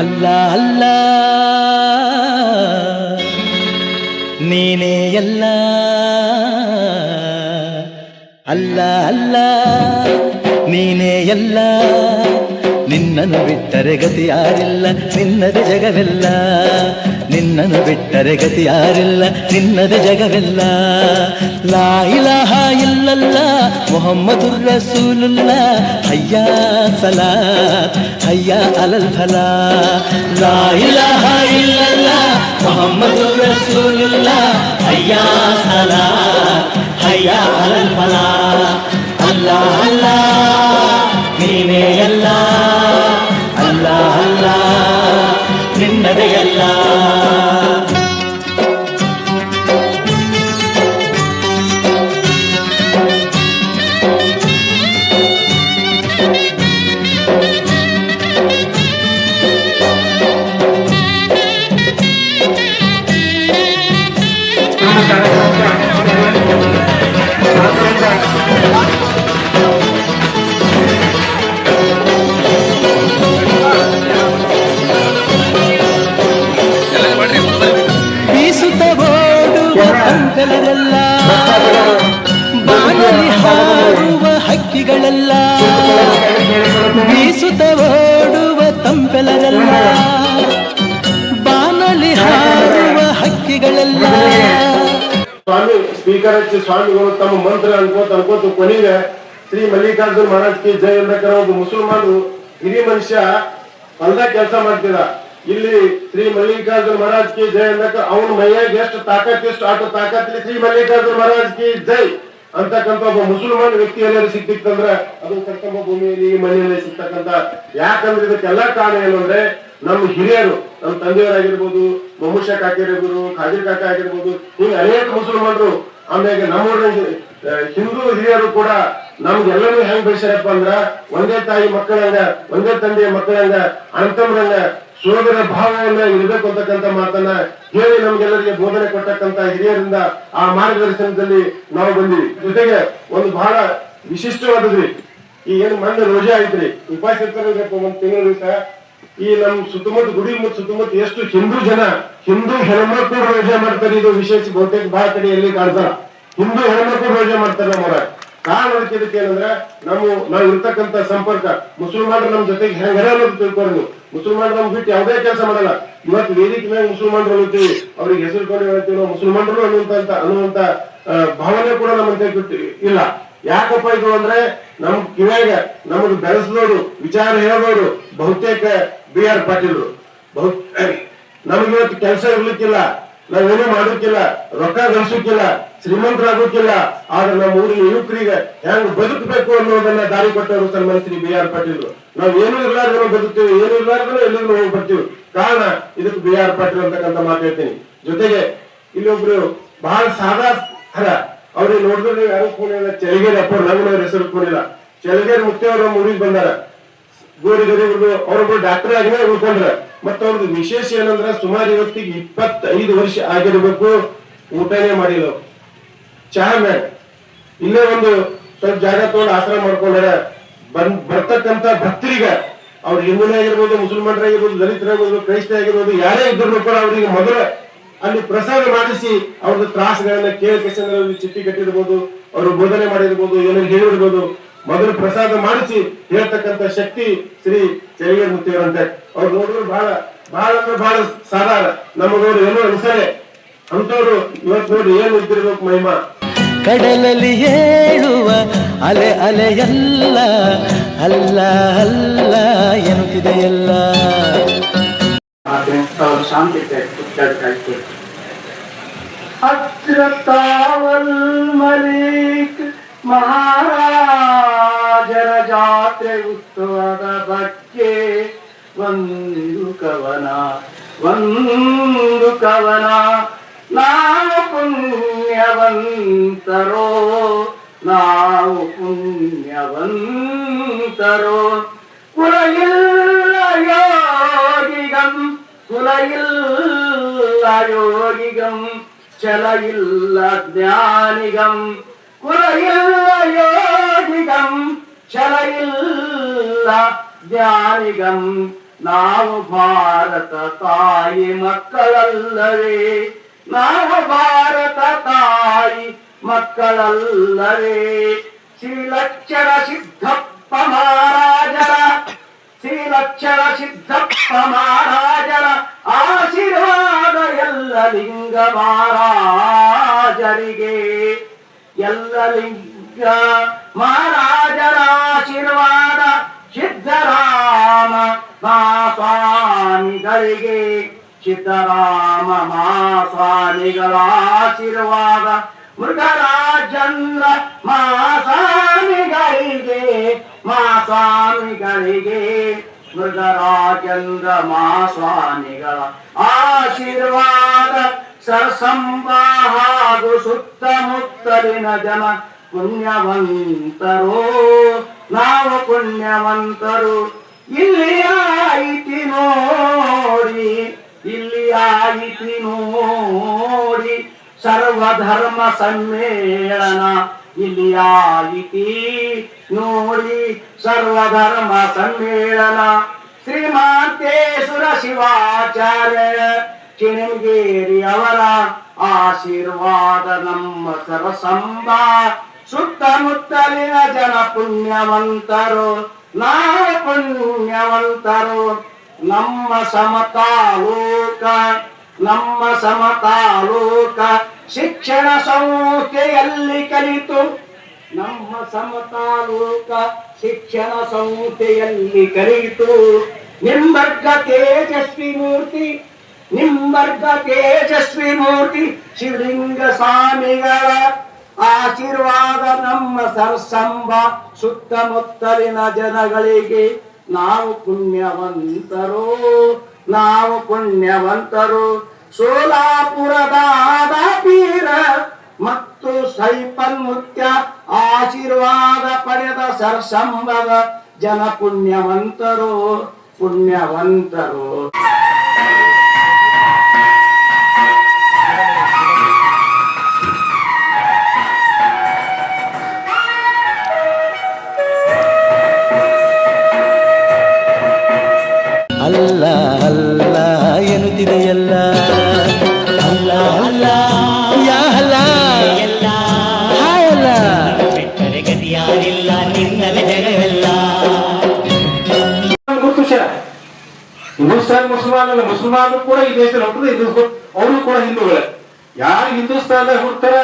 ಅಲ್ಲ ಅಲ್ಲ ನೀನೇ ಎಲ್ಲ, ಅಲ್ಲ ಅಲ್ಲ ನೀನೇ ಎಲ್ಲ, ನಿನ್ನನ್ನು ಬಿಟ್ಟರೆ ಗತಿ ಯಾರಿಲ್ಲ, ನಿನ್ನದೆ ಜಗವೆಲ್ಲ, ನಿನ್ನನ್ನು ಬಿಟ್ಟರೆ ಗತಿ ಯಾರಿಲ್ಲ, ನಿನ್ನದೆ ಜಗವೆಲ್ಲ. ಲಾ ಇಲಾಹ ಇಲ್ಲಲ್ಲ ಮುಹಮ್ಮದುರ್ ರಸೂಲುಲ್ಲ, ಹಯ್ಯಾ ಸಲಾತ್ ಹಯ್ಯಾ ಅಲಲ್ ಫಲಾ. ಲಾ ಇಲಾಹ ಇಲ್ಲಲ್ಲ ಮುಹಮ್ಮದುರ್ ರಸೂಲುಲ್ಲ, ಹಯ್ಯಾ ಸಲಾತ್ ಹಯ್ಯಾ ಅಲಲ್ ಫಲಾ. ಅಲ್ಲ ಅಲ್ಲ ನೀನೇ ಎಲ್ಲ, ಅಲ್ಲ ಅಲ್ಲ ನಿನ್ನದೇ ಎಲ್ಲ. ಕಂಕಲರೆಲ್ಲ ಬಾನಲಿ ಹಾರುವ ಹಕ್ಕಿಗಳೆಲ್ಲ, ಬೀಸುತ್ತ ಓಡುವ ತಂಪೆಲರೆಲ್ಲ, ಬಾನಲಿ ಹಾರುವ ಹಕ್ಕಿಗಳೆಲ್ಲ. ಸ್ವಾಮಿ ಸ್ಪೀಕರ್ ಹಚ್ಚಿ ಸ್ವಾಮಿಗಳು ತಮ್ಮ ಮಂತ್ರ ಅನ್ಕೋತ ಕೊನೆಗೆ ಶ್ರೀ ಮಲ್ಲಿಕಾರ್ಜುನ್ ಮಹಾರಾಜ್ ಕಿ ಜೈ ಎಂದಕರ ಒಬ್ಬ ಮುಸಲ್ಮಾನರು ಹಿರಿಯ ಮನುಷ್ಯ ಹೊಲ್ದಾಗ ಕೆಲಸ ಮಾಡ್ತಿದ. ಇಲ್ಲಿ ಶ್ರೀ ಮಲ್ಲಿಕಾರ್ಜುನ್ ಮಹಾರಾಜ್ ಕಿ ಜೈ ಅಂದಕ ಅವನ ಮೈಯಾಗ ಎಷ್ಟು ತಾಕತ್ ಎಷ್ಟು ಆಟೋ ತಾಕತ್ಲಿ ಶ್ರೀ ಮಲ್ಲಿಕಾರ್ಜುನ್ ಮಹಾರಾಜ್ ಕಿ ಜೈ ಅಂತಕ್ಕಂಥ ಒಬ್ಬ ಮುಸಲ್ಮಾನ್ ವ್ಯಕ್ತಿ ಎಲ್ಲರೂ ಸಿಕ್ತಿತ್ತಂದ್ರ ಅದು ಕರ್ತವ್ಯ ಭೂಮಿಯಲ್ಲಿ ಮನೆಯಲ್ಲಿ ಸಿಗ್ತಕ್ಕಂಥ. ಯಾಕಂದ್ರೆ ಇದಕ್ಕೆಲ್ಲಾ ಕಾರಣ ಏನು ಅಂದ್ರೆ ನಮ್ಮ ಹಿರಿಯರು, ನಮ್ಮ ತಂದೆಯವರಾಗಿರ್ಬೋದು, ಮೊಮ್ಮಷ ಕಾಕಿರ್ಬೋದು, ಖಾದಿರ್ ಕಾಕ ಆಗಿರ್ಬೋದು, ಹಿಂಗ ಅನೇಕ ಮುಸಲ್ಮಾನರು, ಆಮೇಲೆ ನಮ್ಮ ಹಿಂದೂ ಹಿರಿಯರು ಕೂಡ ನಮ್ಗೆಲ್ಲರೂ ಹೆಂಗ್ ಬೆಳೆಸ್ಯಾರಪ್ಪ ಅಂದ್ರ ಒಂದೇ ತಾಯಿ ಮಕ್ಕಳಂಗ, ಒಂದೇ ತಂದೆಯ ಮಕ್ಕಳಂಗ, ಅಣ್ತಮ್ರಂಗ ಸೋದರ ಭಾವವನ್ನ ಇರಬೇಕು ಅಂತಕ್ಕಂಥ ಮಾತನ್ನ ಹೇಳಿ ನಮ್ಗೆಲ್ಲರಿಗೆ ಬೋಧನೆ ಕೊಟ್ಟಕ್ಕಂತ ಹಿರಿಯರಿಂದ ಆ ಮಾರ್ಗದರ್ಶನದಲ್ಲಿ ನಾವು ಬಂದಿವಿ. ಜೊತೆಗೆ ಒಂದು ಬಹಳ ವಿಶಿಷ್ಟವಾದದ್ರಿ, ಈ ಏನು ಮಣ್ಣು ರೋಜಾ ಐತ್ರಿ, ಉಪವಾಸ ಇರ್ತಾರಪ್ಪ ಒಂದ್ ತಿಂಗಳ ದಿವಸ. ಈ ನಮ್ ಸುತ್ತಮುತ್ತ ಗುಡಿ ಸುತ್ತಮುತ್ತ ಎಷ್ಟು ಹಿಂದೂ ಹೆಣ್ಮಕ್ಳು ರೋಜಾ ಮಾಡ್ತಾರೆ. ಇದು ವಿಶೇಷ, ಬಹುತೇಕ ಬಹಳ ಕಡೆ ಎಲ್ಲಿ ಕಾಣ್ತಾರ ಹಿಂದೂ ಹೆಣ್ಮಕ್ಳು ರೋಜಾ ಮಾಡ್ತಾರೆ ನಮ್ಮರ. ಕಾರಣ ಇದಕ್ಕೆ ಏನಂದ್ರೆ ನಾವು ಇರ್ತಕ್ಕಂಥ ಸಂಪರ್ಕ ಮುಸಲ್ಮಾನರು ನಮ್ ಜೊತೆಗೆ ಹೆಂಗ ತಿಳ್ಕೊಂಡು ನೀವು. ಮುಸಲ್ಮಾನರು ನಮ್ ಬಿಟ್ಟು ಯಾವುದೇ ಕೆಲಸ ಮಾಡಲ್ಲ. ಇವತ್ತು ವೇದಿಕೆ ಮೇಲೆ ಮುಸಲ್ಮಾನರು ಹೇಳ್ತೀವಿ, ಅವ್ರಿಗೆ ಹೆಸರು ಕೊಂಡು ಹೇಳ್ತೀವಿ ನಾವು ಮುಸಲ್ಮಾನರು ಅನ್ನುವಂತ ಭಾವನೆ ಕೂಡ ನಮ್ಮಂತೆ ಬಿಟ್ಟು ಇಲ್ಲ. ಯಾಕಪ್ಪ ಇದು ಅಂದ್ರೆ ನಮ್ ಕಿವ್ಯಾಗ ನಮಗ್ ಬೆಳೆಸಿದವರು, ವಿಚಾರ ಹೇಳೋರು ಬಹುತೇಕ BR ಪಾಟೀಲ್ರು. ನಮಗಿವತ್ತು ಕೆಲಸ ಇರ್ಲಿಕ್ಕಿಲ್ಲ, ನಾವೇನು ಮಾಡೋಕ್ಕಿಲ್ಲ, ರೊಕ್ಕ ಗಳಿಸೋಕ್ಕಿಲ್ಲ, ಶ್ರೀಮಂತರಾಗೋಕ್ಕಿಲ್ಲ. ಆದ್ರೆ ನಮ್ಮ ಊರಿನ ಯುವಕರಿಗೆ ಹೆಂಗ್ ಬದುಕಬೇಕು ಅನ್ನೋದನ್ನ ದಾರಿ ಕೊಟ್ಟವರು ಸನ್ಮಾನ್ಯ ಶ್ರೀ BR ಪಾಟೀಲ್. ನಾವ್ ಏನು ಇರ್ಲಾರ್ದನೋ ಬದುಕ್ತೀವಿ, ಏನು ಇರ್ಲಾರ್ದನೋ ಎಲ್ಲಿಂದ ಹೋಗಿ ಬರ್ತೀವಿ. ಕಾರಣ ಇದಕ್ಕೆ BR ಪಾಟೀಲ್ ಅಂತಕ್ಕಂಥ ಮಾತು ಹೇಳ್ತೀನಿ. ಜೊತೆಗೆ ಇಲ್ಲಿ ಒಬ್ರು ಬಹಳ ಸಾದಾ ಹರ, ಅವ್ರಿಗೆ ನೋಡಿದ್ರೆ ಯಾರು ಫೋನಿಲ್ಲ, ಚಳಿಗೇರಿ ಅಪ್ಪ ನಮ್ಮನವ್ರ ಹೆಸರು ಫೋನಿಲ್ಲ, ಚಳಿಗೇರಿ ಮುಖ್ಯ ಅವ್ರ ಊರಿಗೆ ಬಂದಾರ. ಗೋರಿ ಗರಿಬ್ರು ಅವ್ರೊಬ್ರು ಡಾಕ್ಟರ್ ಆಗಿನೇ ಉಳ್ಕೊಂಡ್ರ. ಮತ್ತ ಅವ್ರದ್ದು ವಿಶೇಷ ಏನಂದ್ರ ಸುಮಾರು ಇವತ್ತಿಗೆ 25 ವರ್ಷ ಆಗಿರ್ಬೇಕು, ಊಟನೇ ಮಾಡಿಲ್ಲ, ಚಹಾ ಮೇಡ ಇಲ್ಲೇ ಒಂದು ಸ್ವಲ್ಪ ಜಾಗ ತಗೊಂಡು ಆಶ್ರಮ ಮಾಡ್ಕೊಂಡಾರ. ಬರ್ತಕ್ಕಂತ ಭಕ್ತರಿಗ ಅವ್ರ ಹಿಂದೂನೇ ಆಗಿರ್ಬೋದು, ಮುಸಲ್ಮಾನರಾಗಿರ್ಬೋದು, ದಲಿತರಾಗಿರ್ಬೋದು, ಕ್ರೈಸ್ತ ಆಗಿರ್ಬೋದು, ಯಾರೇ ಇದ್ರು ಕೂಡ ಅವ್ರಿಗೆ ಮೊದಲ ಅಲ್ಲಿ ಪ್ರಸಾದ ಮಾಡಿಸಿ ಅವ್ರದ್ದು ತ್ರಾಸಗಳನ್ನ ಕೇಳಿ ಚಿಟ್ಟಿ ಕಟ್ಟಿರ್ಬೋದು, ಅವರು ಬೋಧನೆ ಮಾಡಿರ್ಬೋದು, ಏನೋ ಹೇಳಿರ್ಬೋದು, ಮೊದಲು ಪ್ರಸಾದ ಮಾಡಿಸಿ ಹೇಳ್ತಕ್ಕಂಥ ಶಕ್ತಿ ಶ್ರೀ ಚಳಿಗೇರಿ ಮುತ್ತಿಯವರಂತೆ. ಅವ್ರು ನೋಡಿದ್ರು ಬಹಳ ಅಂದ್ರೆ ಬಹಳ ಸಾಧಾರಣ, ನಮಗವ್ರು ಏನೋ ಅನ್ಸರೆ ಅಂತವ್ರು ಇವತ್ತು ನೋಡಿ ಏನು ಇದ್ದಿರ್ಬೇಕು ಮಹಿಮಾ. ಕಡಲಲ್ಲಿ ಹೇಳುವ ಅಲೆ ಅಲೆಯಲ್ಲ, ಅಲ್ಲ ಅಲ್ಲ ಎನ್ನುತ್ತಿದೆಯಲ್ಲ. ಶಾಂತಿ ಹತ್ರತಾವಲ್ ಮಲಿಕ್ ಮಹಾರಾಜರ ಜಾತ್ರೆ ಉತ್ಸವದ ಬಗ್ಗೆ ಒಂದು ಕವನ ನಾವು ಪುಣ್ಯವಂತರೋ ಕುಲಯಿಲ್ಲ ಯೋಗಿಗಂ ಛಲ ಇಲ್ಲ ಜ್ಞಾನಿಗಂ, ಕುಲಯಿಲ್ಲ ಯೋಗಿಗಂ ಛಲ ಇಲ್ಲ ಜ್ಞಾನಿಗಂ, ನಾವು ಭಾರತ ತಾಯಿ ಮಕ್ಕಳಲ್ಲವೇ, ನಾವು ಭಾರತ ತಾಯಿ ಮಕ್ಕಳಲ್ಲವೇ. ಶ್ರೀಲಕ್ಷಣ ಸಿದ್ಧಪ್ಪ ಮಹಾರಾಜರ, ಶ್ರೀಲಕ್ಷಣ ಸಿದ್ಧಪ್ಪ ಮಹಾರಾಜರ ಆಶೀರ್ವಾದ ಎಲ್ಲ ಲಿಂಗ ಮಹಾರಾಜರಿಗೆ, ಎಲ್ಲ ಲಿಂಗ ಮಹಾರಾಜರ ಆಶೀರ್ವಾದ ಸಿದ್ಧರಾಮ ಮಹಾಸ್ವಾಮಿಗಳಿಗೆ, ಸಿದ್ಧರಾಮ ಮಹಾಸ್ವಾಮಿಗಳ ಆಶೀರ್ವಾದ ಮೃಗರಾಜೇಂದ್ರ ಮಹಾಸ್ವಾಮಿಗಳಿಗೆ, ಮಹಾಸ್ವಾಮಿಗಳಿಗೆ ಮೃಗರಾಜೇಂದ್ರ ಮಹಾಸ್ವಾಮಿಗಳ ಆಶೀರ್ವಾದ ಸರಸಂಬ ಹಾಗೂ ಸುತ್ತಮುತ್ತಲಿನ ಜನ ಪುಣ್ಯವಂತರು, ನಾವು ಪುಣ್ಯವಂತರು. ಇಲ್ಲಿ ಆಯಿತಿ ನೋಡಿ, ಇಲ್ಲಿ ಆಯಿತಿ ನೋಡಿ ಸರ್ವಧರ್ಮ ಸಮ್ಮೇಳನ, ಇಲ್ಲಿ ಆಯಿತಿ ನೋಡಿ ಸರ್ವಧರ್ಮ ಸಮ್ಮೇಳನ. ಶ್ರೀಮಾಂತೇಶ್ವರ ಶಿವಾಚಾರ್ಯ ಚಿಣಗೇರಿ ಅವರ ಆಶೀರ್ವಾದ ನಮ್ಮ ಸರಸಂಬ ಸುತ್ತಮುತ್ತಲಿನ ಜನ ಪುಣ್ಯವಂತರು, ನಾವು ಪುಣ್ಯವಂತರು. ನಮ್ಮ ಸಮತಾಲೋಕ, ನಮ್ಮ ಸಮತಾಲೋಕ ಶಿಕ್ಷಣ ಸಂಸ್ಥೆಯಲ್ಲಿ ಕಲಿತು, ನಮ್ಮ ಸಮತಾಲೋಕ ಶಿಕ್ಷಣ ಸಂಸ್ಥೆಯಲ್ಲಿ ಕಲಿತು ನಿಂಬರ್ಗ ತೇಜಸ್ವಿ ಮೂರ್ತಿ, ನಿಂಬರ್ಗ ತೇಜಸ್ವಿ ಮೂರ್ತಿ ಶಿವಲಿಂಗ ಸ್ವಾಮಿಗಳ ಆಶೀರ್ವಾದ ನಮ್ಮ ಸರಸಂಬ ಸುತ್ತಮುತ್ತಲಿನ ಜನಗಳಿಗೆ. ನಾವು ಪುಣ್ಯವಂತರು, ನಾವು ಪುಣ್ಯವಂತರು. ಸೋಲಾಪುರದ ಪೀರ ಮತ್ತು ಸೈಪನ್ಮುತ್ಯ ಆಶೀರ್ವಾದ ಪಡೆದ ಸರಸಂಬದ ಜನ ಪುಣ್ಯವಂತರು, ಪುಣ್ಯವಂತರು. ಅಲ್ಲ ಅಲ್ಲ ಎನ್ನುತ್ತಿದೆಯಲ್ಲ, ಅಲ್ಲ ಅಲ್ಲ ಯಾ ಅಲ್ಲ ಹಾಯ್ ಅಲ್ಲ, ಬಿಟ್ಟರೆ ಗತಿಯಾರಿಲ್ಲ ನಿನ್ನಲೆ ಜಗವೆಲ್ಲ. ಗೊತ್ತು ಸರ್, ಹಿಂದೂಸ್ತಾನ್ ಮುಸಲ್ಮಾನಲ್ಲ, ಮುಸಲ್ಮಾನರು ಕೂಡ ಈ ದೇಶದಲ್ಲಿ ಹುಟ್ಟಿದ್ರೆ ಅವರು ಕೂಡ ಹಿಂದೂಗಳೇ. ಯಾರು ಹಿಂದೂಸ್ತಾನದಾಗ ಹುಡ್ತಾರ,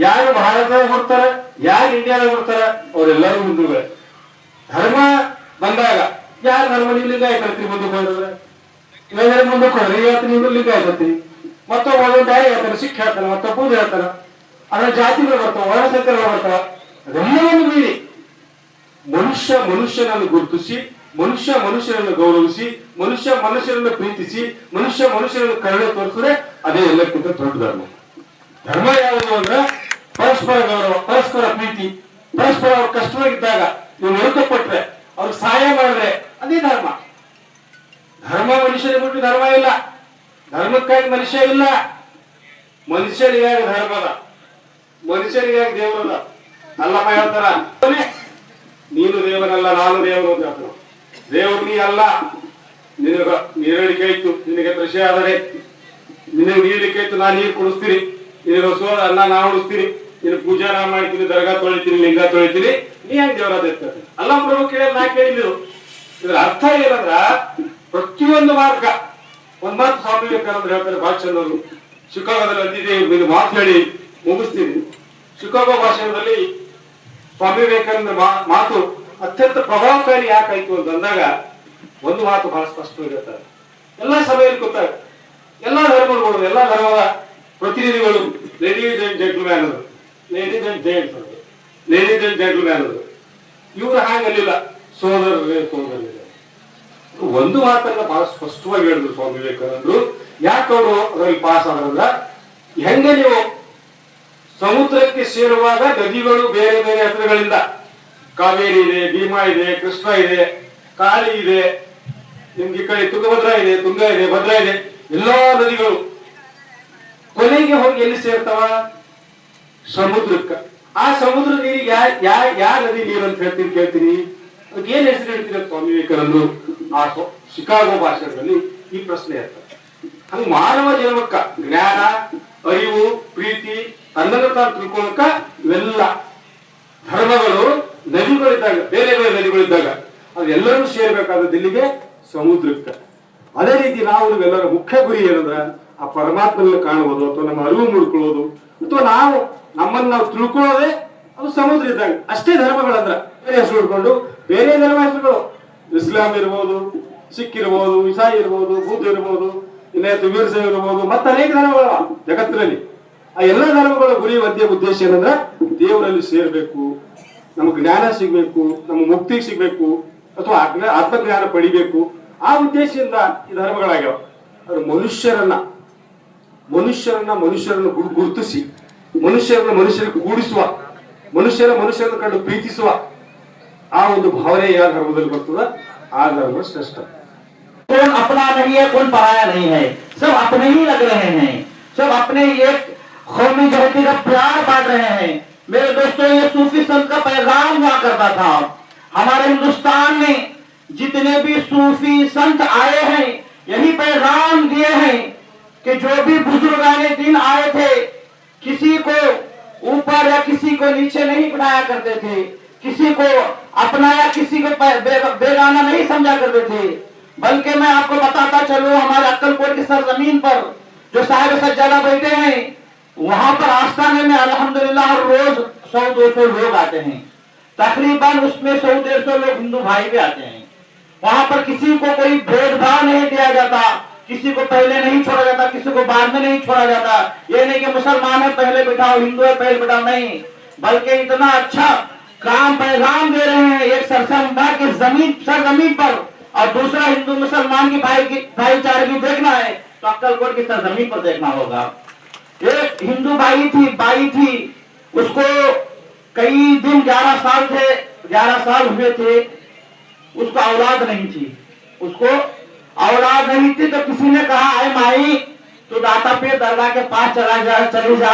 ಯಾರು ಭಾರತದಾಗ ಹುಡ್ತಾರ, ಯಾರು ಇಂಡಿಯಾದಾಗ ಹುಡ್ತಾರ, ಅವರೆಲ್ಲರೂ ಹಿಂದೂಗಳೇ. ಧರ್ಮ ಬಂದಾಗ ಯಾರು ಧರ್ಮ ನೀವು ಲಿಂಗಾಯತ ಹೇಳ್ತೀರಿ, ಮುಂದಕ್ಕೆ ಹೋದ್ರೆ ಇವಾಗ ಮುಂದಕ್ಕೆ ಹೋದ್ರೆ ಇವತ್ತು ನೀವು ಲಿಂಗಾಯತ ಹೇಳ್ತೀರಿ, ಮತ್ತೊಬ್ಬ ಬ್ಯಾರೆ ಹೇಳ್ತಾನೆ, ಸಿಖ್ ಹೇಳ್ತಾನೆ, ಮತ್ತೊಬ್ಬ ಬೌದ್ಧ ಹೇಳ್ತಾರ, ಅದರ ಜಾತಿಗಳು ಬರ್ತಾವ, ವರ್ಣಸಂಕರಗಳು ಬರ್ತಾವ. ಅದೆಲ್ಲವನ್ನು ಮೀರಿ ಮನುಷ್ಯ ಮನುಷ್ಯನನ್ನು ಗುರುತಿಸಿ, ಮನುಷ್ಯ ಮನುಷ್ಯನನ್ನು ಗೌರವಿಸಿ, ಮನುಷ್ಯ ಮನುಷ್ಯನನ್ನು ಪ್ರೀತಿಸಿ, ಮನುಷ್ಯ ಮನುಷ್ಯನನ್ನು ಕರುಣೆ ತೋರಿಸಿದ್ರೆ ಅದೇ ಎಲ್ಲಕ್ಕಿಂತ ದೊಡ್ಡ ಧರ್ಮ. ಧರ್ಮ ಯಾವುದು ಅಂದ್ರೆ ಪರಸ್ಪರ ಗೌರವ, ಪರಸ್ಪರ ಪ್ರೀತಿ, ಪರಸ್ಪರ ಅವ್ರ ಕಷ್ಟವಾಗಿದ್ದಾಗ ನೀವು ನಡುಕಪಟ್ರೆ, ಅವ್ರಿಗೆ ಸಹಾಯ ಮಾಡಿದ್ರೆ ಅದೇ ಧರ್ಮ. ಧರ್ಮ ಮನುಷ್ಯನಿಗೆ ಬಿಟ್ಟು ಧರ್ಮ ಇಲ್ಲ, ಧರ್ಮಕ್ಕಾಗಿ ಮನುಷ್ಯ ಇಲ್ಲ. ಮನುಷ್ಯನಿಗಾಗಿ ಧರ್ಮದ, ಮನುಷ್ಯನಿಗಾಗಿ ದೇವರದ. ಅಲ್ಲಮ್ಮ ಹೇಳ್ತಾರ, ನೀನು ದೇವನಲ್ಲ ನಾನು ದೇವರು ಅಂತ ಹೇಳ್ತಾರ. ದೇವರು ನೀ ಅಲ್ಲ, ನಿನಗ ನೀರಳಿಕೆ ಇತ್ತು, ನಿನಗೆ ಕೃಷಿ ಆದರೆ ನಿನಗೆ ನೀರಳಿಕೆ ಇತ್ತು, ನಾನು ನೀರು ಕುಡಿಸ್ತೀನಿ, ನಿನಗೆ ಹೊಸ ಅನ್ನ ನಾ ಉಡಿಸ್ತೀನಿ, ನಿನ್ನ ಪೂಜಾ ನಾ ಮಾಡ್ತೀನಿ, ದರ್ಗಾ ತೊಳಿತೀನಿ, ಲಿಂಗ ತೊಳಿತೀನಿ, ನೀ ಹೆಂಗ್ ದೇವರಾದ ಇರ್ತದೆ. ಅಲ್ಲ ಪ್ರಭು ಕೇಳಿ ನಾ ಕೇಳಿದ್ರು. ಇದ್ರ ಅರ್ಥ ಏನಂದ್ರ ಪ್ರತಿಯೊಂದು ಮಾರ್ಗ. ಒಂದ್ ಮಾತು ಸ್ವಾಮಿ ವಿವೇಕಾನಂದ ಹೇಳ್ತಾರೆ, ಬಹಳ ಚಂದವರು ಶಿಕಾಗೋದಲ್ಲಿ ಅಂದಿದೆ, ಇದು ಮಾತು ಹೇಳಿ ಮುಗಿಸ್ತೀನಿ. ಶಿಕಾಗೋ ಭಾಷಣದಲ್ಲಿ ಸ್ವಾಮಿ ವಿವೇಕಾನಂದ ಮಾತು ಅತ್ಯಂತ ಪ್ರಭಾವಕಾರಿ ಯಾಕಾಯ್ತು ಅಂತಂದಾಗ ಒಂದು ಮಾತು ಬಹಳ ಸ್ಪಷ್ಟವಾಗಿರ್ತಾರೆ. ಎಲ್ಲಾ ಸಭೆಯಲ್ಲಿ ಗೊತ್ತಾಗ ಎಲ್ಲಾ ಧರ್ಮಗಳು, ಎಲ್ಲಾ ಧರ್ಮದ ಪ್ರತಿನಿಧಿಗಳು ಲೇಡೀಸ್ ಅಂಡ್ ಜೆಂಟಲ್ಮ್ಯಾನ್ ಅವರು, ಲೇಡೀಸ್ ಅಂಡ್ ಜೆಂಟ್ಸ್ ಅವರು, ಲೇಡೀಸ್ ಅಂಡ್ ಜೆಂಟಲ್ಮ್ಯಾನ್ ಅವರು, ಇವರು ಹಾಗಲ್ಲಿಲ್ಲ, ಸೋದರರೇ ಸೋದರರೇ. ಒಂದು ಮಾತನ್ನ ಬಹಳ ಸ್ಪಷ್ಟವಾಗಿ ಹೇಳಿದ್ರು ಸ್ವಾಮಿ ವಿವೇಕಾನಂದರು. ಯಾಕವರು ಅದರಲ್ಲಿ ಪಾಸ್ ಆದ್ರಂದ್ರ, ಹೆಂಗೆ ನೀವು ಸಮುದ್ರಕ್ಕೆ ಸೇರುವಾಗ ನದಿಗಳು ಬೇರೆ ಬೇರೆ ಹೆಸರುಗಳಿಂದ, ಕಾವೇರಿ ಇದೆ, ಭೀಮಾ ಇದೆ, ಕೃಷ್ಣ ಇದೆ, ಕಾಳಿ ಇದೆ, ನಿಮ್ಗೆ ಈ ಕಡೆ ತುಂಗಭದ್ರಾ ಇದೆ, ತುಂಗಾ ಇದೆ, ಭದ್ರಾ ಇದೆ, ಎಲ್ಲಾ ನದಿಗಳು ಕೊನೆಗೆ ಹೋಗಿ ಎಲ್ಲಿ ಸೇರ್ತಾವ? ಸಮುದ್ರಕ್ಕ. ಆ ಸಮುದ್ರ ನೀರಿಗೆ ಯಾ ನದಿ ನೀರು ಅಂತ ಹೇಳ್ತೀನಿ ಕೇಳ್ತೀನಿ, ಅದಕ್ಕೆ ಏನ್ ಹೆಸರು ಹೇಳ್ತೀನಿ ಸ್ವಾಮಿ ವಿವೇಕಾನಂದರು? ಆ ಶಿಕಾಗೋ ಭಾಷಣದಲ್ಲಿ ಈ ಪ್ರಶ್ನೆ ಇರ್ತದೆ. ಹಂಗ ಮಾನವ ಜನ್ಮಕ್ಕ ಜ್ಞಾನ, ಅರಿವು, ಪ್ರೀತಿ, ತನ್ನನ್ನು ತಾನು ತಿಳ್ಕೊಳಕ ಇವೆಲ್ಲ ಧರ್ಮಗಳು ನದಿಗಳಿದ್ದಾಗ, ಬೇರೆ ಬೇರೆ ನದಿಗಳಿದ್ದಾಗ ಅದೆಲ್ಲರೂ ಸೇರ್ಬೇಕಾದದ್ದು ಇಲ್ಲಿಗೆ ಸಮುದ್ರಕ್ಕೆ. ಅದೇ ರೀತಿ ನಾವು ಎಲ್ಲರ ಮುಖ್ಯ ಗುರಿ ಏನಂದ್ರ ಆ ಪರಮಾತ್ಮನ ಕಾಣುವುದು ಅಥವಾ ನಮ್ಮ ಅರಿವು ಮೂಡ್ಕೊಳ್ಳೋದು ಅಥವಾ ನಮ್ಮನ್ನು ನಾವು ತಿಳ್ಕೊಳ್ಳೋದೇ ಅದು ಸಮುದ್ರ ಇದ್ದಾಗ. ಅಷ್ಟೇ ಧರ್ಮಗಳಂದ್ರ ಬೇರೆ ಹೆಸರು ಹಿಡ್ಕೊಂಡು ಬೇರೆ ಧರ್ಮ ಹೆಸರುಗಳು ಇಸ್ಲಾಂ ಇರ್ಬೋದು, ಸಿಖ್ ಇರ್ಬೋದು, ಇಸಾಯಿ ಇರ್ಬೋದು, ಬೌದ್ಧ ಇರ್ಬೋದು, ವೀರಶೈವ ಇರ್ಬೋದು, ಮತ್ತೆ ಅನೇಕ ಧರ್ಮಗಳು ಜಗತ್ತಿನಲ್ಲಿ. ಆ ಎಲ್ಲ ಧರ್ಮಗಳ ಗುರಿ ಉದ್ದೇಶ ಏನಂದ್ರ ದೇವರಲ್ಲಿ ಸೇರ್ಬೇಕು, ನಮ್ಗೆ ಜ್ಞಾನ ಸಿಗ್ಬೇಕು, ನಮ್ಮ ಮುಕ್ತಿಗೆ ಸಿಗ್ಬೇಕು ಅಥವಾ ಆತ್ಮಜ್ಞಾನ ಪಡಿಬೇಕು. ಆ ಉದ್ದೇಶದಿಂದ ಈ ಧರ್ಮಗಳಾಗ್ಯಾವ. ಆದ್ರೆ ಮನುಷ್ಯರನ್ನ ಗುರುತಿಸಿ ಮನುಷ್ಯರಿಗೆ ಕೂಡಿಸುವ, ಮನುಷ್ಯರನ್ನು ಕಂಡು ಪ್ರೀತಿಸುವ ಆ ಒಂದು ಭಾವನೆ ಯಾವ ಧರ್ಮದಲ್ಲಿ ಬರ್ತದ ಆ ಧರ್ಮ ಶ್ರೇಷ್ಠ. कौन अपना नहीं है, कौन पराया नहीं है, सब अपने ही लग रहे हैं, सब अपने एक कौमी जहती का प्यार बांट रहे हैं। मेरे दोस्तों, ये सूफी संत का पैगाम हुआ करता था। हमारे हिंदुस्तान में जितने भी सूफी संत आए हैं यही पैगाम दिए हैं कि जो भी बुजुर्गाने दिन आए थे किसी को ऊपर या किसी को नीचे नहीं बनाया करते थे, किसी को अपना या किसी को बेगाना नहीं समझा करते थे। बल्कि मैं आपको बताता चलूं, हमारे अक्कलकोट की सरजमीन पर जो साहिब सज्जादा बैठे हैं वहां पर आस्थाने में अल्हम्दुलिल्लाह हर रोज 100-200 लोग आते हैं। तकरीबन उसमें 100-150 लोग हिंदू भाई भी आते हैं। वहां पर किसी को कोई भेदभाव नहीं दिया जाता, किसी को पहले नहीं छोड़ा जाता, किसी को बाद में नहीं छोड़ा जाता। ये नहीं कि मुसलमान है पहले बिठाओ, हिंदू है पहले बिठाओ, नहीं। बल्कि इतना अच्छा काम पैगाम दे रहे हैं। एक सरसंघा की सरजमीन पर और दूसरा हिंदू मुसलमान की भाईचारे की देखना है तो अक्कलकोट की सरजमीन पर देखना होगा। एक हिंदू बाई थी, उसको कई दिन 11 साल हुए थे, उसको औलाद नहीं थी। तो किसी ने कहा, अरे माई तो दाता पीर दरगाह के पास चले जा,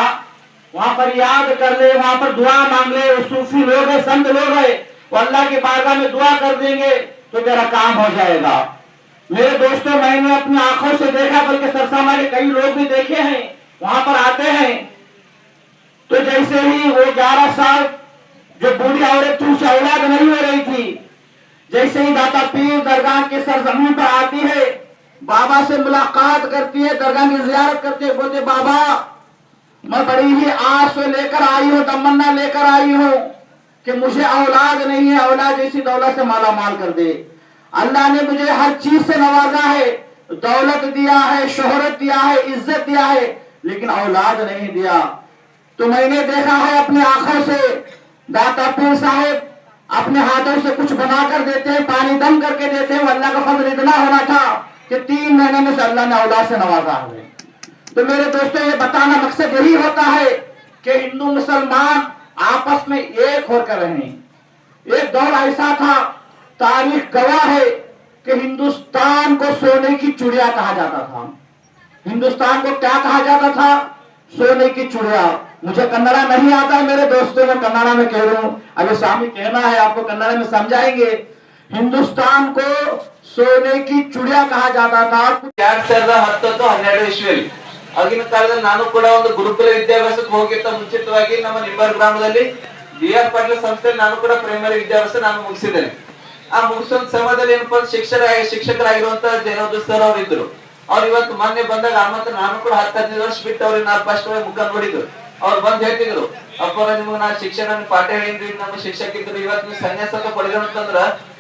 वहां पर याद कर ले, वहां पर दुआ मांग ले। वो सूफी लोग है, संत लोग है, वो अल्लाह की बारगाह में दुआ कर देंगे तो तेरा काम हो जाएगा। मेरे दोस्तों, मैंने अपनी आंखों से देखा, बल्कि सरसामा के कई लोग भी देखे हैं, वहां पर आते हैं तो जैसे ही वो 11 साल जो बूढ़ी औरत थी उसे औलाद नहीं हो रही थी, जैसे ही दाता पीर दरगाह के सरजमीन पर आती है, बाबा से मुलाकात करती है, दरगाह की जियारत करती है, बोलते बाबा मैं बड़ी ही आस लेकर आई हूँ, तमन्ना लेकर आई हूँ कि मुझे औलाद नहीं है, औलाद जैसी दौलत से माला माल कर दे। अल्लाह ने मुझे हर चीज से नवाजा है, दौलत दिया है, शोहरत दिया है, इज्जत दिया है, लेकिन औलाद नहीं दिया। तो मैंने देखा है अपनी आंखों से, दाता पीर साहब अपने हाथों से कुछ बनाकर देते हैं, पानी दम करके देते हैं। अल्लाह का फजल इतना होना था कि 3 महीने में से अल्लाह ने औलाद से नवाजा है। तो मेरे दोस्तों, ये बताना मकसद यही होता है कि हिंदू मुसलमान आपस में एक होकर रहें। एक दौर ऐसा था, तारीख गवाह है कि हिंदुस्तान को सोने की चिड़िया कहा जाता था। हिंदुस्तान को क्या कहा जाता था? सोने की चिड़िया। मुझे कन्नड़ा नहीं आता है मेरे दोस्तों, मैं कन्नड़ा में कह रहा हूँ, अभी स्वामी कहना है आपको कन्नड़ा में समझाएंगे। हिंदुस्तान को सोने की चिड़िया कहा जाता था। 2010-12 ಇಸ್ವಿಯಲ್ಲಿ ಆಗಿನ ಕಾಲದಲ್ಲಿ ನಾನು ಕೂಡ ಒಂದು ಗುರುಕುಲ ವಿದ್ಯಾಭ್ಯಾಸಕ್ಕೆ ಹೋಗಿದ್ದ ಮುಂಚಿತವಾಗಿ ನಮ್ಮ ನಿಂಬಾರ್ ಗ್ರಾಮದಲ್ಲಿ BR ಪಾಟೀಲ್ ಸಂಸ್ಥೆಯಲ್ಲಿ ನಾನು ಕೂಡ ಪ್ರೈಮರಿ ವಿದ್ಯಾಭ್ಯಾಸ ನಾನು ಮುಗಿಸಿದ್ದೇನೆ. ಆ ಮುಗಿಸೋ ಸಮಯದಲ್ಲಿ ಏನಪ್ಪಾ ಶಿಕ್ಷಕರಾಗಿರುವಂತ ಜಯನೋದ್ ಸರ್ ಅವರು ಇದ್ರು. ಅವ್ರು ಇವತ್ತು ಮೊನ್ನೆ ಬಂದಾಗ ಮಾತ್ರ ನಾನು ಕೂಡ 10-15 ವರ್ಷ ಬಿಟ್ಟು ಅವ್ರಿಗೆ ನಾನು ಫಸ್ಟ್ ಮುಖ ನೋಡಿದ್ರು. ಅವ್ರು ಬಂದ್ ಹೇಳ್ತಿದ್ರು, ಅಪ್ಪರ ನಿಮ್ಗೆ ನಾ ಶಿಕ್ಷಣ ಪಾಠ ಹೇಳಿದ್ರಿ, ನಮ್ಮ ಶಿಕ್ಷಕಿದ್ರು, ಇವತ್ತು ನೀವು ಸನ್ಯಾಸ ಪಡೆದ್ರು ಅಂತಂದ್ರ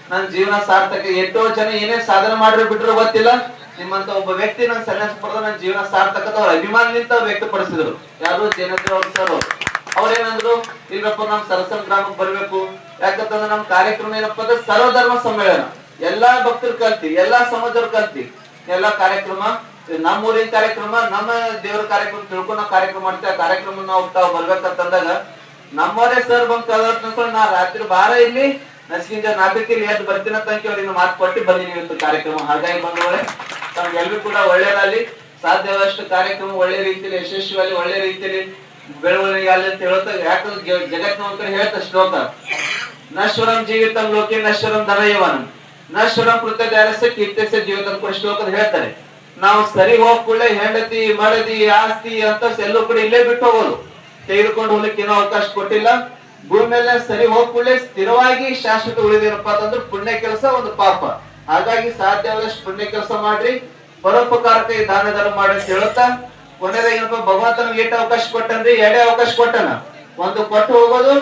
ನನ್ನ ಜೀವನ ಸಾರ್ಥಕ. ಎಷ್ಟೋ ಜನ ಏನೇ ಸಾಧನೆ ಮಾಡಿದ್ರು ಬಿಟ್ರು ಗೊತ್ತಿಲ್ಲ, ನಿಮ್ಮಂತ ಒಬ್ಬ ವ್ಯಕ್ತಿ ನನ್ ಸನ್ಯಾಸ ಪಡೆದ ನನ್ನ ಜೀವನ ಸಾರ್ಥಕ ಅವ್ರ ಅಭಿಮಾನದಿಂದ ವ್ಯಕ್ತಪಡಿಸಿದ್ರು. ಯಾರು ಜಯನಂದ್ರ ಅವ್ರ ಸರ್ ಅವ್ರೇನಂದ್ರು, ಇಲ್ಲಪ್ಪ ನಮ್ ಸರಸನ್ ಗ್ರಾಮಕ್ಕೆ ಬರ್ಬೇಕು, ಯಾಕಂತಂದ್ರೆ ನಮ್ ಕಾರ್ಯಕ್ರಮ ಏನಪ್ಪಾ ಅಂದ್ರೆ ಸರ್ವಧರ್ಮ ಸಮ್ಮೇಳನ, ಎಲ್ಲಾ ಭಕ್ತರು ಕಲ್ತಿ, ಎಲ್ಲಾ ಸಮಾಜದವ್ರು ಕಲ್ತಿ, ಎಲ್ಲಾ ಕಾರ್ಯಕ್ರಮ, ನಮ್ಮ ಊರಿನ ಕಾರ್ಯಕ್ರಮ, ನಮ್ಮ ದೇವರ ಕಾರ್ಯಕ್ರಮ ತಿಳ್ಕೊಂಡು ನಾವು ಕಾರ್ಯಕ್ರಮ ಮಾಡ್ತೀವಿ. ಆ ಕಾರ್ಯಕ್ರಮ ನಾವು ತಾವು ಬರ್ಬೇಕಂತಂದಾಗ ನಮ್ಮವರೇ ಸರ್ ಬಂದ್ ಕಳ್ಕೊಂಡು ನಾ ರಾತ್ರಿ ಬಾರ ಇಲ್ಲಿ ನಸ್ಕಿಂಜ ನಾಟಕಲ್ಲಿ ಎದ್ದು ಬರ್ತೀನ ತಂಕಿ ಅವ್ರಿಗೆ ಮಾತು ಕೊಟ್ಟು ಬಂದಿನಿ ಇವತ್ತು ಕಾರ್ಯಕ್ರಮ. ಹಾಗಾಗಿ ಬಂದವಳೆ ನಮ್ಗೆಲ್ರಿಗೂ ಕೂಡ ಒಳ್ಳೇದಾಗ್ಲಿ, ಸಾಧ್ಯವಷ್ಟು ಕಾರ್ಯಕ್ರಮ ಒಳ್ಳೆ ರೀತಿಯಲ್ಲಿ ಯಶಸ್ವಿಯಾಗಿ ಒಳ್ಳೆ ರೀತಿಯಲ್ಲಿ ಬೆಳವಣಿಗೆ ಅಲ್ಲಿ ಅಂತ ಹೇಳ್ತಾ, ಯಾಕಂದ್ರೆ ಜಗತ್ತಿನ ಒಂದ್ ಕಡೆ ಹೇಳ್ತಾ ಶ್ಲೋಕ, ನಶ್ವರಂ ಜೀವಿತಂ ಲೋಕೆ ನಶ್ವರಂ ಧನಯವನಂ ನ ಶುರಂ ಕೃತ್ಯದಾರಸ್ಯ ಕೀರ್ತಿಸ್ಯ ಜೀವಿತ ಕೂಡ ಶ್ಲೋಕದ ಹೇಳ್ತಾರೆ. ನಾವು ಸರಿ ಹೋಗ್ ಕೂಡಲೇ ಹೆಂಡತಿ ಮಡದಿ ಆಸ್ತಿ ಅಂತ ಎಲ್ಲೂ ಕೂಡ ಇಲ್ಲೇ ಬಿಟ್ಟು ಹೋಗೋದು, ತೆಗೆದುಕೊಂಡು ಹೋಗ್ಲಿಕ್ಕೆ ಏನೋ ಅವಕಾಶ ಕೊಟ್ಟಿಲ್ಲ. ಭೂಮಿ ಮೇಲೆ ಸರಿ ಹೋಗ್ ಕೂಡಲೇ ಸ್ಥಿರವಾಗಿ ಶಾಶ್ವತ ಉಳಿದೇನಪ್ಪ ಅಂತಂದ್ರೆ ಪುಣ್ಯ ಕೆಲಸ ಒಂದು ಪಾಪ. ಹಾಗಾಗಿ ಸಾಧ್ಯವಾದಷ್ಟು ಪುಣ್ಯ ಕೆಲಸ ಮಾಡ್ರಿ, ಪರೋಪಕಾರಕ ದಾನ ಧರ್ಮ ಮಾಡಿ ಅಂತ ಹೇಳುತ್ತಾ ಕೊನೆದಾಗ ಏನಪ್ಪ ಭಗವಂತ ನಮ್ಗೆ ಏಟ ಅವಕಾಶ ಕೊಟ್ಟನ್ರಿ, ಎರಡೇ ಅವಕಾಶ ಕೊಟ್ಟನ. ಒಂದು ಕೊಟ್ಟು ಹೋಗೋದು,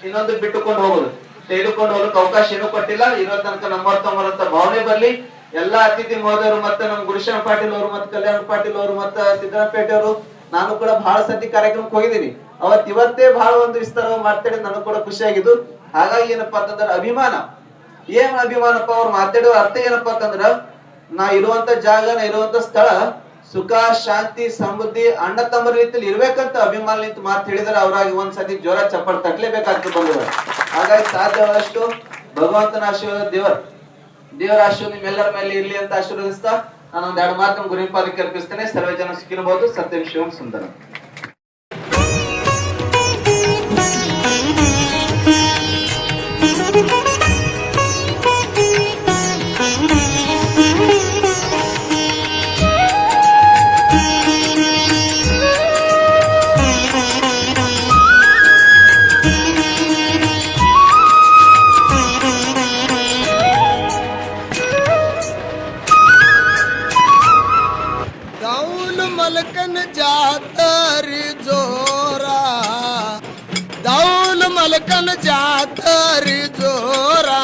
ಇನ್ನೊಂದು ಬಿಟ್ಟುಕೊಂಡು ಹೋಗೋದು. ತೆಗೆದುಕೊಂಡು ಹೋಗಕ್ಕೆ ಅವಕಾಶ ಏನೂ ಕೊಟ್ಟಿಲ್ಲ. ಇರೋ ತನಕ ನಮ್ಮಂತ ಭಾವನೆ ಬರ್ಲಿ. ಎಲ್ಲಾ ಅತಿಥಿ ಮಹೋದಯರು ಮತ್ತೆ ನಮ್ ಗುರುಶಾನ್ ಪಾಟೀಲ್ ಅವರು ಮತ್ತೆ ಕಲ್ಯಾಣ ಪಾಟೀಲ್ ಅವರು ಮತ್ತೆ ಸಿದ್ದರಾಮಪೇಟೆ ಅವರು, ನಾನು ಕೂಡ ಬಹಳ ಸತಿ ಕಾರ್ಯಕ್ರಮಕ್ಕೆ ಹೋಗಿದ್ದೀನಿ. ಇವತ್ತೇ ಬಹಳ ಒಂದು ವಿಸ್ತಾರ ಮಾತಾಡಿ ನನಗೆ ಕೂಡ ಖುಷಿ ಆಗಿದ್ದು. ಹಾಗಾಗಿ ಏನಪ್ಪಾ ಅಂತಂದ್ರೆ ಅಭಿಮಾನ, ಏನ್ ಅಭಿಮಾನಪ್ಪ ಅವ್ರು ಮಾತಾಡೋ ಅರ್ಥ ಏನಪ್ಪಾ ಅಂತಂದ್ರ ನಾ ಇರುವಂತ ಜಾಗ, ನಾ ಇರುವಂತ ಸ್ಥಳ ಸುಖ ಶಾಂತಿ ಸಮೃದ್ಧಿ ಅಣ್ಣ ತಮ್ಮರ ರೀತಿಯಲ್ಲಿ ಇರ್ಬೇಕಂತ ಅಭಿಮಾನ ನಿಂತು ಮಾತು ಹೇಳಿದ್ರೆ ಅವ್ರಾಗಿ ಒಂದ್ಸತಿ ಜೋರ ಚಪ್ಪಲ್ ತಟ್ಲೇಬೇಕಾಗ್ತದೆ ಬಂದವರು. ಹಾಗಾಗಿ ಸಾಧ್ಯವಾದಷ್ಟು ಭಗವಂತನ ಆಶೀರ್ವಾದ, ದೇವರ ಆಶೀರ್ವಾದ ನಿಮ್ಮೆಲ್ಲರ ಮೇಲೆ ಇರ್ಲಿ ಅಂತ ಆಶೀರ್ವದಿಸ್ತಾ ನಾನು ಒಂದ್ 2 ಮಾತು ಗುರುಪಾದಕ್ಕೆ ಅರ್ಪಿಸ್ತೇನೆ. ಸರ್ವೇ ಜನ ಸಿಕ್ಕಿರಬಹುದು. ಸತ್ಯಂ ಶಿವಂ ಸುಂದರಂ. मलकन जातरी जोरा, दाऊल मलकन जातरी जोरा.